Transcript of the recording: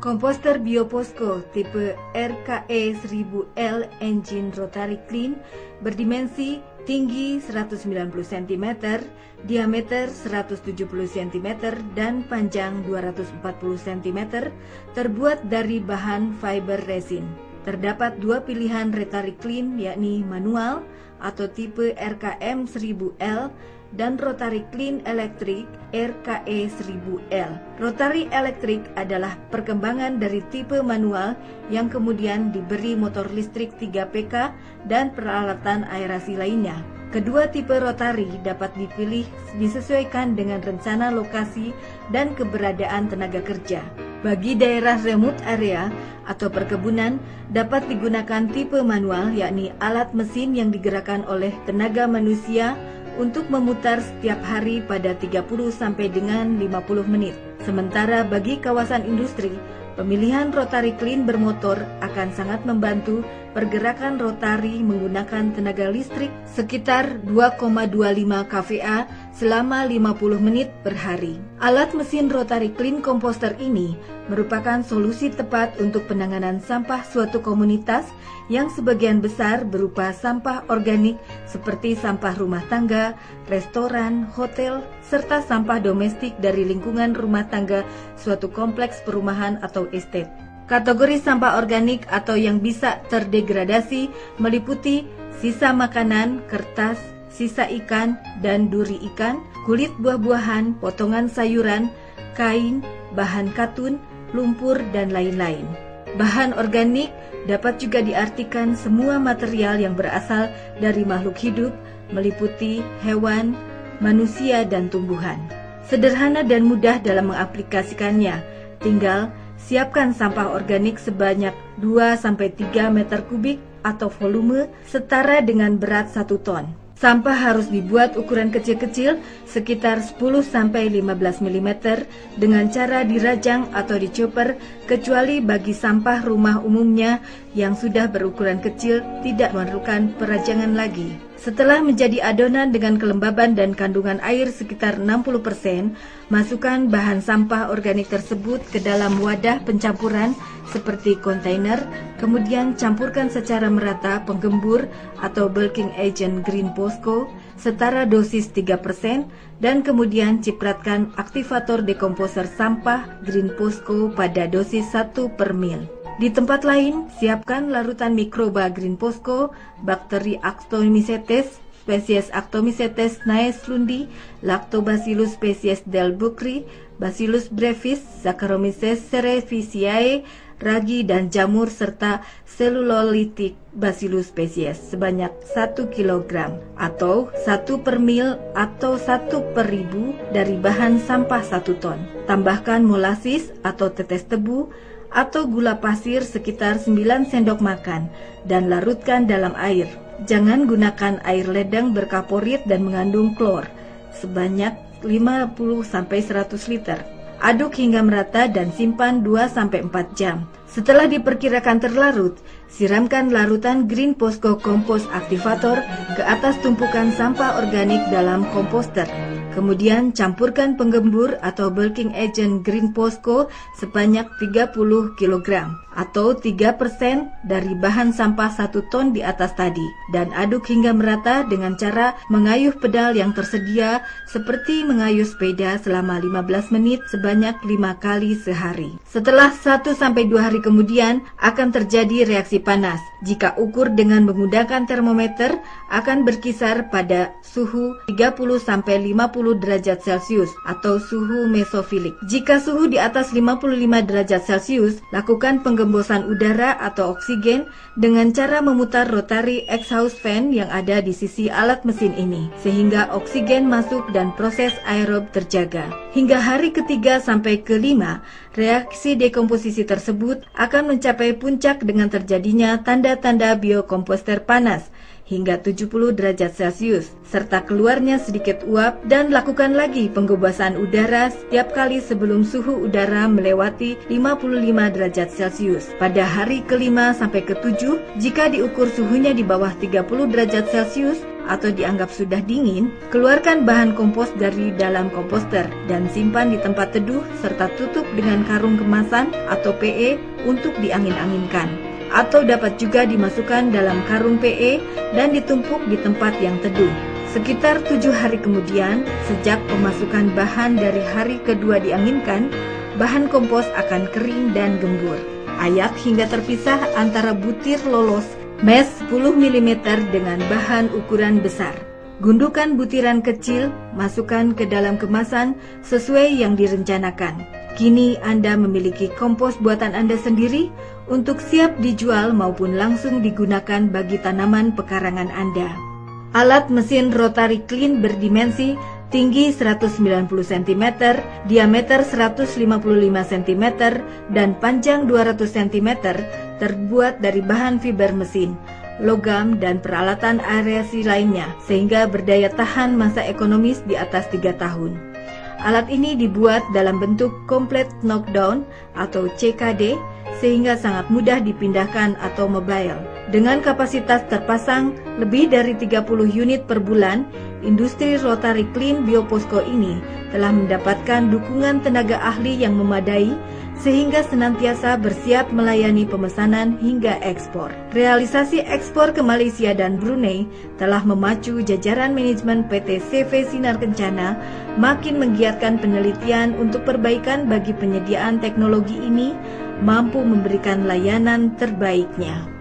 Komposter Bioposko tipe RKE 1000L engine rotary clean berdimensi tinggi 190 cm, diameter 170 cm, dan panjang 240 cm, terbuat dari bahan fiber resin. Terdapat dua pilihan rotary clean, yakni manual atau tipe RKM 1000L dan rotary clean elektrik RKE 1000L. Rotary elektrik adalah perkembangan dari tipe manual yang kemudian diberi motor listrik 3 PK dan peralatan aerasi lainnya. Kedua tipe rotary dapat dipilih disesuaikan dengan rencana lokasi dan keberadaan tenaga kerja. Bagi daerah remote area atau perkebunan dapat digunakan tipe manual, yakni alat mesin yang digerakkan oleh tenaga manusia untuk memutar setiap hari pada 30 sampai dengan 50 menit. Sementara bagi kawasan industri, pemilihan rotary clean bermotor akan sangat membantu pergerakan rotary menggunakan tenaga listrik sekitar 2,25 kVA selama 50 menit per hari. Alat mesin rotary clean komposter ini merupakan solusi tepat untuk penanganan sampah suatu komunitas yang sebagian besar berupa sampah organik seperti sampah rumah tangga, restoran, hotel, serta sampah domestik dari lingkungan rumah tangga suatu kompleks perumahan atau estate. Kategori sampah organik atau yang bisa terdegradasi meliputi sisa makanan, kertas, sisa ikan dan duri ikan, kulit buah-buahan, potongan sayuran, kain, bahan katun, lumpur, dan lain-lain. Bahan organik dapat juga diartikan semua material yang berasal dari makhluk hidup, meliputi hewan, manusia, dan tumbuhan. Sederhana dan mudah dalam mengaplikasikannya, tinggal siapkan sampah organik sebanyak 2-3 meter kubik atau volume setara dengan berat 1 ton. Sampah harus dibuat ukuran kecil-kecil sekitar 10-15 mm dengan cara dirajang atau dichopper, kecuali bagi sampah rumah umumnya yang sudah berukuran kecil tidak memerlukan perajangan lagi. Setelah menjadi adonan dengan kelembaban dan kandungan air sekitar 60%, masukkan bahan sampah organik tersebut ke dalam wadah pencampuran seperti kontainer, kemudian campurkan secara merata penggembur atau bulking agent Green Posco setara dosis 3% dan kemudian cipratkan aktivator dekomposer sampah Green Posco pada dosis 1 per mil. Di tempat lain, siapkan larutan mikroba Green Posco, bakteri Actomycetes, spesies Actomycetes naeslundi, Lactobacillus spesies delbucri, Bacillus brevis, Saccharomyces cerevisiae, ragi dan jamur, serta selulolitik Bacillus spesies sebanyak 1 kg atau 1 per mil atau 1 per 1000 dari bahan sampah 1 ton. Tambahkan molasis atau tetes tebu atau gula pasir sekitar 9 sendok makan dan larutkan dalam air. Jangan gunakan air ledeng berkaporit dan mengandung klor sebanyak 50-100 liter. Aduk hingga merata dan simpan 2-4 jam. Setelah diperkirakan terlarut, siramkan larutan Green Posco Compost Activator ke atas tumpukan sampah organik dalam komposter. Kemudian campurkan penggembur atau bulking agent Green Posco sebanyak 30 kg atau 3% dari bahan sampah 1 ton di atas tadi dan aduk hingga merata dengan cara mengayuh pedal yang tersedia seperti mengayuh sepeda selama 15 menit sebanyak 5 kali sehari. Setelah 1-2 hari kemudian akan terjadi reaksi panas. Jika ukur dengan menggunakan termometer akan berkisar pada suhu 30-50 derajat Celcius atau suhu mesofilik. Jika suhu di atas 55 derajat Celcius, lakukan penggembosan udara atau oksigen dengan cara memutar rotary exhaust fan yang ada di sisi alat mesin ini, sehingga oksigen masuk dan proses aerob terjaga. Hingga hari ketiga sampai kelima, reaksi dekomposisi tersebut akan mencapai puncak dengan terjadinya tanda-tanda biokomposter panas hingga 70 derajat Celcius, serta keluarnya sedikit uap, dan lakukan lagi penggembosan udara setiap kali sebelum suhu udara melewati 55 derajat Celcius. Pada hari ke-5 sampai ke-7, jika diukur suhunya di bawah 30 derajat Celcius, atau dianggap sudah dingin, keluarkan bahan kompos dari dalam komposter dan simpan di tempat teduh serta tutup dengan karung kemasan atau PE untuk diangin-anginkan. Atau dapat juga dimasukkan dalam karung PE dan ditumpuk di tempat yang teduh. Sekitar 7 hari kemudian, sejak pemasukan bahan dari hari kedua dianginkan, bahan kompos akan kering dan gembur. Ayak hingga terpisah antara butir lolos mes 10 mm dengan bahan ukuran besar. Gundukan butiran kecil, masukkan ke dalam kemasan sesuai yang direncanakan. Kini Anda memiliki kompos buatan Anda sendiri untuk siap dijual maupun langsung digunakan bagi tanaman pekarangan Anda. Alat mesin rotary clean berdimensi tinggi 190 cm, diameter 155 cm, dan panjang 200 cm, terbuat dari bahan fiber mesin, logam, dan peralatan aerasi lainnya, sehingga berdaya tahan masa ekonomis di atas 3 tahun. Alat ini dibuat dalam bentuk complete knockdown atau CKD, sehingga sangat mudah dipindahkan atau mobile. Dengan kapasitas terpasang lebih dari 30 unit per bulan, industri Rotary Clean Bioposko ini telah mendapatkan dukungan tenaga ahli yang memadai sehingga senantiasa bersiap melayani pemesanan hingga ekspor. Realisasi ekspor ke Malaysia dan Brunei telah memacu jajaran manajemen PT CV Sinar Kencana makin menggiatkan penelitian untuk perbaikan bagi penyediaan teknologi ini mampu memberikan layanan terbaiknya.